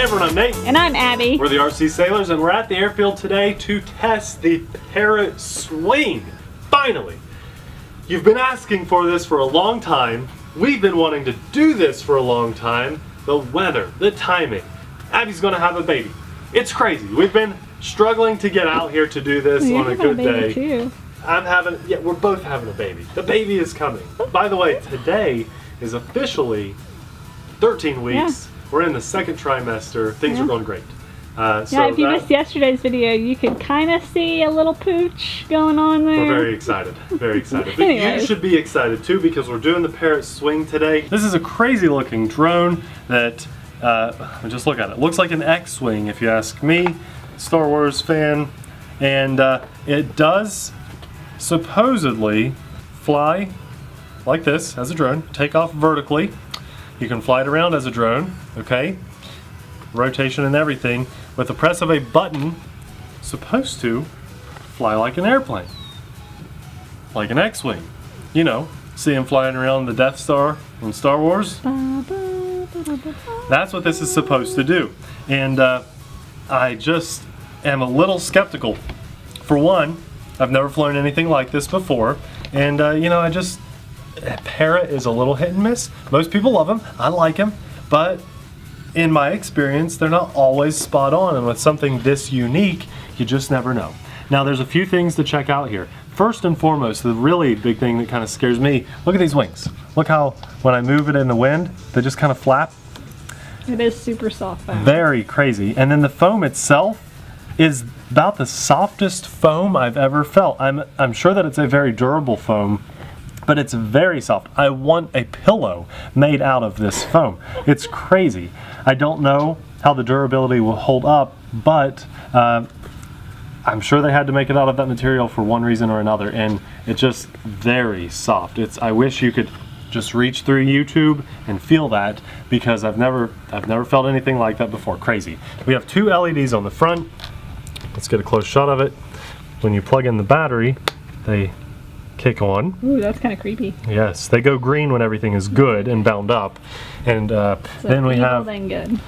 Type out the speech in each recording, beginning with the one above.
everyone, I'm Nate. And I'm Abby. We're the RC Sailors, and we're at the airfield today to test the Parrot swing. Finally! You've been asking for this for a long time. We've been wanting to do this for a long time. The weather, the timing. Abby's gonna have a baby. It's crazy. We've been struggling to get out here to do this on a good day. Too. We're both having a baby. The baby is coming. By the way, today is officially 13 weeks. Yeah. We're in the second trimester. Things are going great. If you missed yesterday's video, you could kind of see a little pooch going on there. We're very excited. Very excited. But you should be excited too, because we're doing the Parrot swing today. This is a crazy looking drone that, just look at it. Looks like an X-wing if you ask me, Star Wars fan. And it does supposedly fly like this as a drone, take off vertically. You can fly it around as a drone, okay? Rotation and everything. With the press of a button, supposed to fly like an airplane. Like an X-wing. You know, see him flying around the Death Star in Star Wars? That's what this is supposed to do. And I just am a little skeptical. For one, I've never flown anything like this before. And you know, Parrot is a little hit and miss. Most people love him. I like him. But in my experience, they're not always spot on. And with something this unique, you just never know. Now, there's a few things to check out here. First and foremost, the really big thing that kind of scares me, look at these wings. Look how, when I move it in the wind, they just kind of flap. It is super soft foam. Very crazy. And then the foam itself is about the softest foam I've ever felt. I'm sure that it's a very durable foam, but it's very soft. I want a pillow made out of this foam. It's crazy. I don't know how the durability will hold up, but I'm sure they had to make it out of that material for one reason or another, and it's just very soft. I wish you could just reach through YouTube and feel that, because I've never felt anything like that before. Crazy. We have two LEDs on the front. Let's get a close shot of it. When you plug in the battery, they kick on. Ooh, that's kind of creepy. Yes, they go green when everything is good and bound up. And then we have,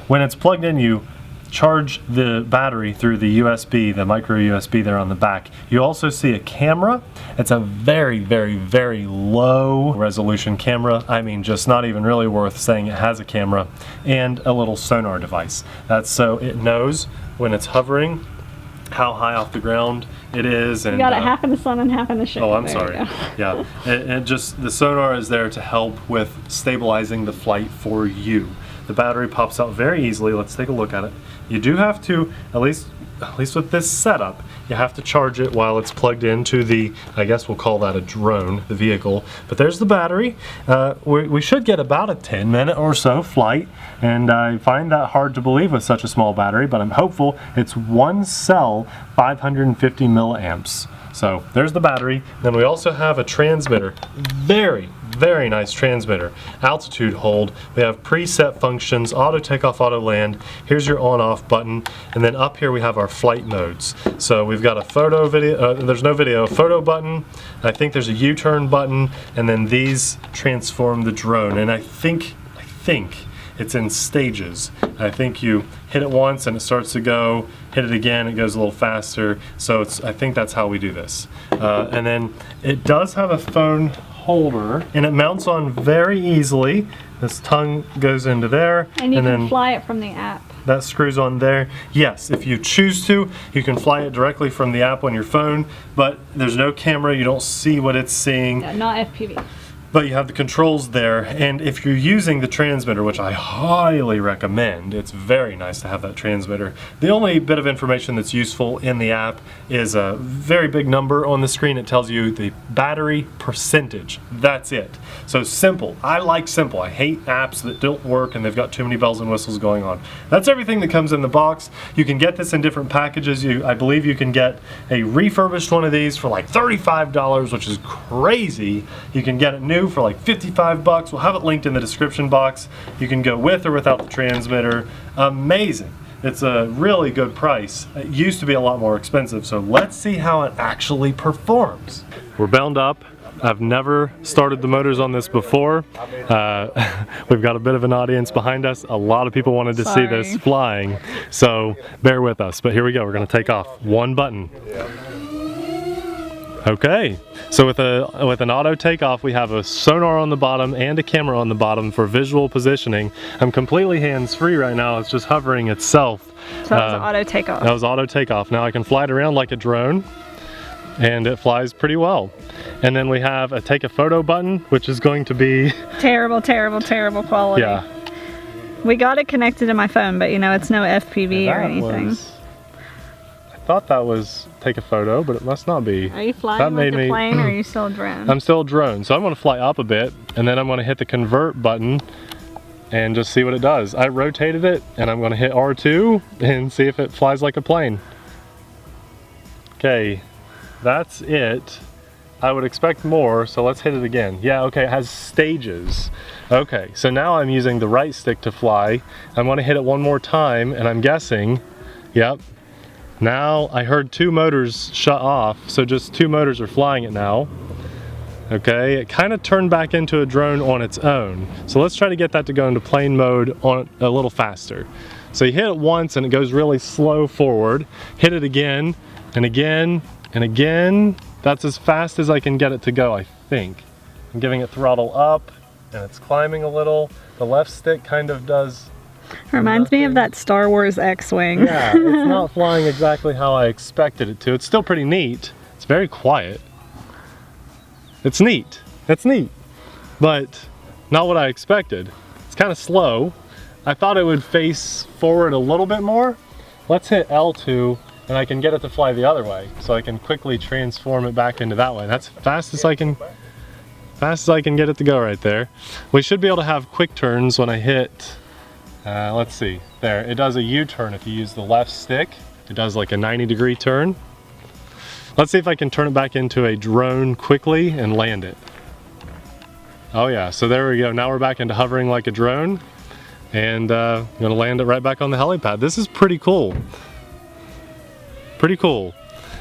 when it's plugged in, you charge the battery through the USB, the micro USB there on the back. You also see a camera. It's a very, very, very low resolution camera. I mean, just not even really worth saying it has a camera. And a little sonar device. That's so it knows when it's hovering how high off the ground it is. And you got it half in the sun and half in the shade. Oh, I'm sorry. Yeah, the sonar is there to help with stabilizing the flight for you. The battery pops out very easily. Let's take a look at it. You do have to, at least with this setup, you have to charge it while it's plugged into the, I guess we'll call that a drone, the vehicle. But there's the battery. We should get about a 10-minute or so flight, and I find that hard to believe with such a small battery, but I'm hopeful. It's one cell, 550 milliamps. So there's the battery. Then we also have a transmitter. Very, very nice transmitter. Altitude hold. We have preset functions, auto takeoff, auto land. Here's your on off button. And then up here we have our flight modes. So we've got a photo video, there's no video, a photo button. I think there's a U-turn button, and then these transform the drone. And I think it's in stages. I think you hit it once and it starts to go, hit it again, it goes a little faster. So I think that's how we do this. And then it does have a phone holder, and it mounts on very easily. This tongue goes into there. And you can fly it from the app. That screws on there. Yes, if you choose to, you can fly it directly from the app on your phone, but there's no camera, you don't see what it's seeing. Yeah, not FPV. But you have the controls there, and if you're using the transmitter, which I highly recommend, it's very nice to have that transmitter. The only bit of information that's useful in the app is a very big number on the screen. It tells you the battery percentage. That's it. So simple. I like simple. I hate apps that don't work and they've got too many bells and whistles going on. That's everything that comes in the box. You can get this in different packages. I believe you can get a refurbished one of these for like $35, which is crazy. You can get it new for like 55 bucks. We'll have it linked in the description box. You can go with or without the transmitter. Amazing. It's a really good price. It used to be a lot more expensive, so let's see how it actually performs. We're bound up I've never started the motors on this before. We've got a bit of an audience behind us. A lot of people wanted to see this flying, so bear with us. But here we go. We're going to take off. One button. Okay, so with an auto takeoff, we have a sonar on the bottom and a camera on the bottom for visual positioning. I'm completely hands-free right now. It's just hovering itself. So that was auto takeoff. That was auto takeoff. Now I can fly it around like a drone, and it flies pretty well. And then we have a take a photo button, which is going to be terrible, terrible, terrible quality. Yeah. We got it connected to my phone, but you know, it's no FPV or anything. I thought that was take a photo, but it must not be. Are you flying like a plane or are you still a drone? I'm still a drone, so I'm going to fly up a bit, and then I'm going to hit the convert button and just see what it does. I rotated it, and I'm going to hit R2 and see if it flies like a plane. Okay, that's it. I would expect more, so let's hit it again. Yeah, okay, it has stages. Okay, so now I'm using the right stick to fly. I'm going to hit it one more time, and I'm guessing, yep. Now I heard 2 motors shut off, so just 2 motors are flying it now. Okay, it kind of turned back into a drone on its own. So let's try to get that to go into plane mode on a little faster. So you hit it once and it goes really slow forward. Hit it again and again and again. That's as fast as I can get it to go, I think. I'm giving it throttle up and it's climbing a little. The left stick kind of does Reminds me of that Star Wars X-Wing. Yeah, it's not flying exactly how I expected it to. It's still pretty neat. It's very quiet. It's neat. It's neat. But not what I expected. It's kind of slow. I thought it would face forward a little bit more. Let's hit L2 and I can get it to fly the other way. So I can quickly transform it back into that way. That's fast as I can get it to go right there. We should be able to have quick turns when I hit let's see, there, it does a U-turn if you use the left stick. It does like a 90-degree turn. Let's see if I can turn it back into a drone quickly and land it. Oh yeah, so there we go. Now we're back into hovering like a drone, and I'm gonna land it right back on the helipad. This is pretty cool. Pretty cool.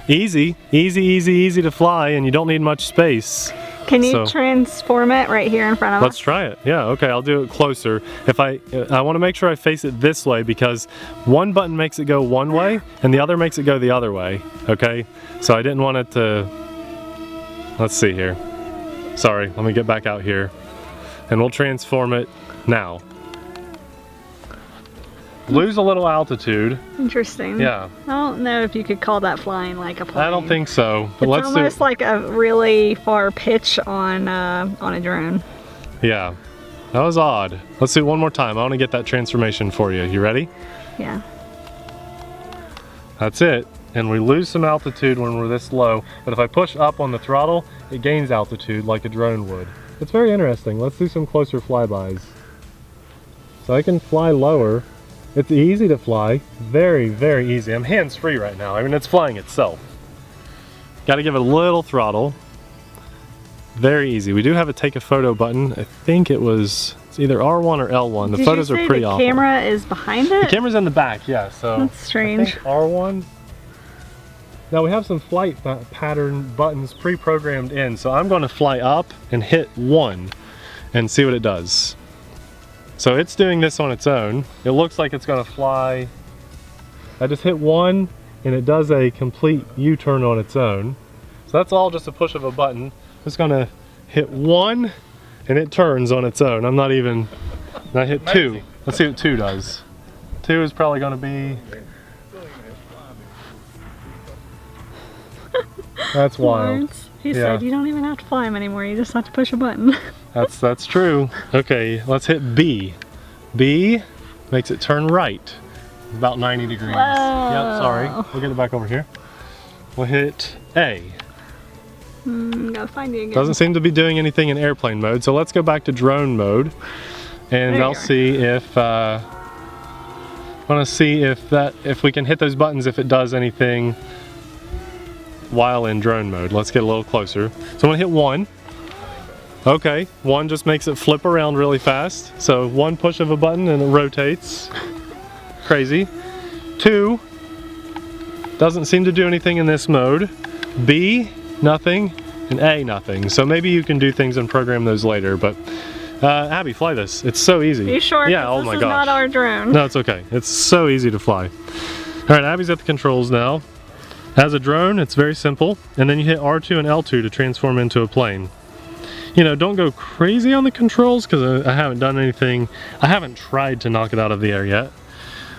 Easy, easy, easy, easy to fly, and you don't need much space. Can you transform it right here in front of us? Let's try it. Yeah, okay, I'll do it closer. If I want to make sure I face it this way because one button makes it go one way and the other makes it go the other way, okay? So I didn't want it to, let's see here. Sorry, let me get back out here. And we'll transform it now. Lose a little altitude. Interesting. Yeah. I don't know if you could call that flying like a plane. I don't think so. But it's almost like a really far pitch on a drone. Yeah. That was odd. Let's do it one more time. I want to get that transformation for you. You ready? Yeah. That's it. And we lose some altitude when we're this low. But if I push up on the throttle, it gains altitude like a drone would. It's very interesting. Let's do some closer flybys. So I can fly lower. It's easy to fly, very, very easy. I'm hands-free right now. I mean, it's flying itself. Got to give it a little throttle. Very easy. We do have a take a photo button. I think it's either R1 or L1. The photos are pretty awful. The camera is behind it? The camera's in the back, yeah. So that's strange. I think R1. Now we have some flight pattern buttons pre-programmed in, so I'm going to fly up and hit 1 and see what it does. So it's doing this on its own. It looks like it's going to fly. I just hit 1 and it does a complete U-turn on its own. So that's all just a push of a button. I'm just going to hit 1 and it turns on its own. I'm not even, and I hit 2. Let's see what 2 does. 2 is probably going to be, that's wild. He said you don't even have to fly them anymore, you just have to push a button. That's true. Okay, let's hit B. B makes it turn right. About 90 degrees. Whoa. Yep, sorry. We'll get it back over here. We'll hit A. Gotta find you again. Doesn't seem to be doing anything in airplane mode, so let's go back to drone mode. And I'll see if I want to see if we can hit those buttons if it does anything while in drone mode. Let's get a little closer. So I'm gonna hit 1. Okay, 1 just makes it flip around really fast. So 1 push of a button and it rotates. Crazy. 2 doesn't seem to do anything in this mode. B, nothing. and A, nothing. So maybe you can do things and program those later, but Abby, fly this. It's so easy. Are you sure? Yeah, oh this my is gosh. not our drone. No, it's okay. It's so easy to fly. All right, Abby's at the controls now. As a drone, it's very simple, and then you hit R2 and L2 to transform into a plane. You know, don't go crazy on the controls because I haven't done anything. I haven't tried to knock it out of the air yet.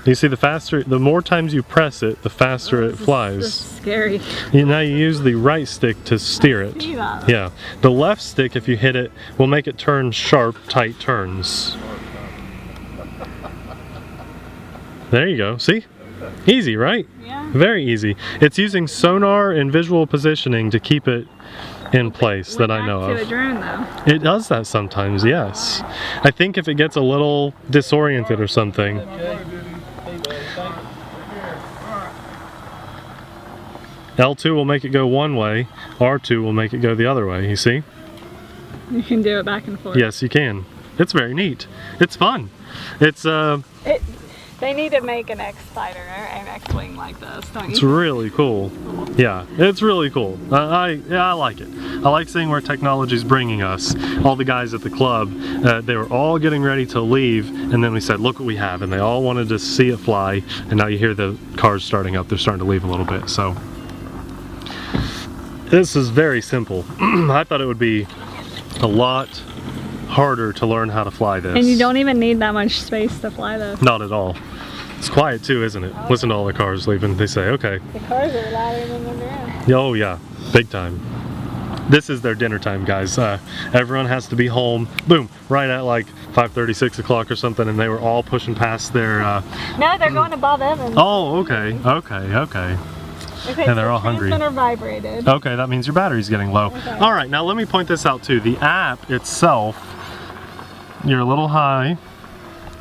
You see, the more times you press it, the faster it flies. This is scary. Now you use the right stick to steer it. See that? Yeah. The left stick, if you hit it, will make it turn sharp, tight turns. There you go. See? Easy, right? Yeah. Very easy. It's using sonar and visual positioning to keep it in place that I know To a of. drone, though. It does that sometimes, yes. I think if it gets a little disoriented or something. L2 will make it go one way, R2 will make it go the other way, you see? You can do it back and forth. Yes, you can. It's very neat. It's fun. It's They need to make an X-Fighter or an X-Wing like this, don't it's you? really cool. Yeah, it's really cool. I like it. I like seeing where technology's bringing us. All the guys at the club, they were all getting ready to leave, and then we said, look what we have, and they all wanted to see it fly, and now you hear the cars starting up. They're starting to leave a little bit, so. This is very simple. I thought it would be a lot harder to learn how to fly this. And you don't even need that much space to fly this. Not at all. It's quiet too, isn't it? Listen to all the cars leaving. They say, okay. The cars are louder than the drone. Oh yeah, big time. This is their dinner time, guys. Everyone has to be home, boom, right at like 5:30, 6 o'clock or something, and they were all pushing past their... No, they're going to Bob Evans. Oh, okay, okay. Okay, And they're so all hungry. transmitter vibrated. Okay, that means your battery's getting low. Okay. All right, now let me point this out too. The app itself, you're a little high.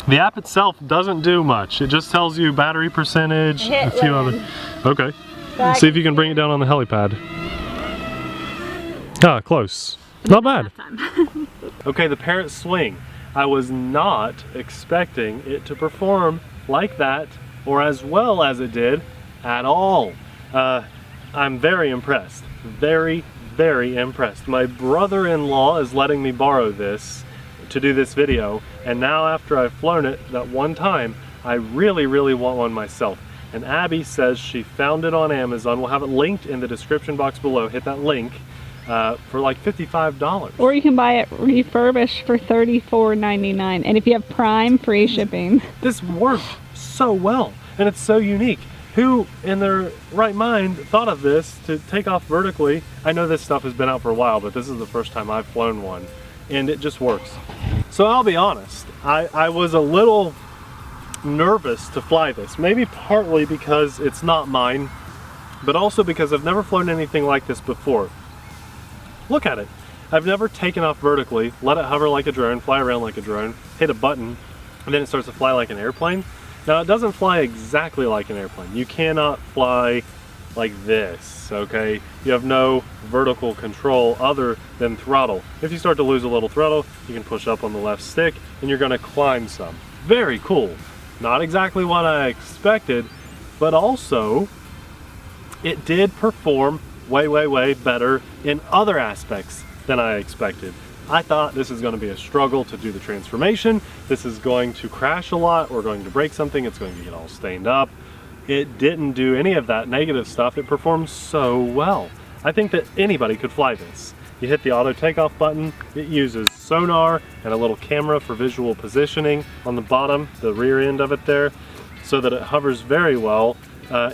The app itself doesn't do much. It just tells you battery percentage, Hit a few land. other. Okay. Back See if you can bring it down on the helipad. Ah, close. Not bad. Time. Okay, the Parrot swing. I was not expecting it to perform like that or as well as it did at all. I'm very impressed. Very impressed. My brother-in-law is letting me borrow this to do this video, and now after I've flown it that one time, I really want one myself. And Abby says she found it on Amazon. We'll have it linked in the description box below. Hit that link for like $55. Or you can buy it refurbished for $34.99. And if you have Prime, free shipping. This worked so well, and it's so unique. Who in their right mind thought of this to take off vertically? I know this stuff has been out for a while, but this is the first time I've flown one, and it just works. So I'll be honest, I was a little nervous to fly this, maybe partly because it's not mine, but also because I've never flown anything like this before. Look at it. I've never taken off vertically, let it hover like a drone, fly around like a drone, hit a button, and then it starts to fly like an airplane. Now it doesn't fly exactly like an airplane. You cannot fly like this, okay? You have no vertical control other than throttle. If you start to lose a little throttle, you can push up on the left stick and you're gonna climb some. Very cool. Not exactly what I expected, but also it did perform way better in other aspects than I expected. I thought this is going to be a struggle to do the transformation. This is going to crash a lot. We're going to break something. It's going to get all stained up. It didn't do any of that negative stuff. It performs so well. I think that anybody could fly this. You hit the auto takeoff button. It uses sonar and a little camera for visual positioning on the bottom, the rear end of it there, so that it hovers very well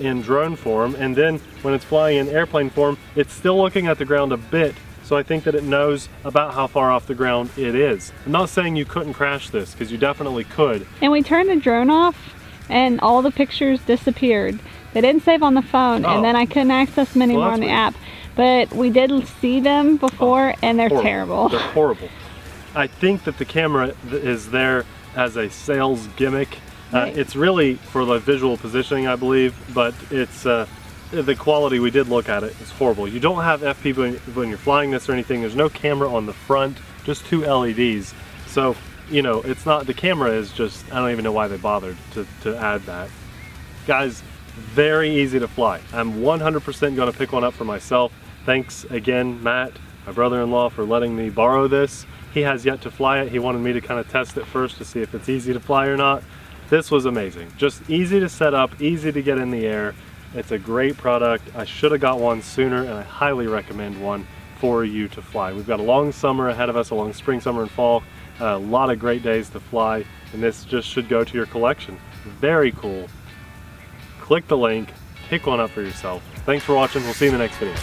in drone form. And then when it's flying in airplane form, it's still looking at the ground a bit. So I think that it knows about how far off the ground it is. I'm not saying you couldn't crash this, because you definitely could. And we turned the drone off and all the pictures disappeared. They didn't save on the phone, and then I couldn't access them anymore on the app. But we did see them before, and they're terrible. They're horrible. I think that the camera is there as a sales gimmick. Right. It's really for the visual positioning, I believe, but it's the quality, we did look at it, it's horrible. You don't have FP when you're flying this or anything. There's no camera on the front, just 2 LEDs. So, you know, it's not, the camera is just, I don't even know why they bothered to add that. Guys, very easy to fly. I'm 100% gonna pick one up for myself. Thanks again, Matt, my brother-in-law, for letting me borrow this. He has yet to fly it. He wanted me to kind of test it first to see if it's easy to fly or not. This was amazing. Just easy to set up, easy to get in the air. It's a great product. I should have got one sooner, and I highly recommend one for you to fly. We've got a long summer ahead of us, a long spring, summer, and fall. A lot of great days to fly, and this just should go to your collection. Very cool. Click the link, pick one up for yourself. Thanks for watching. We'll see you in the next video.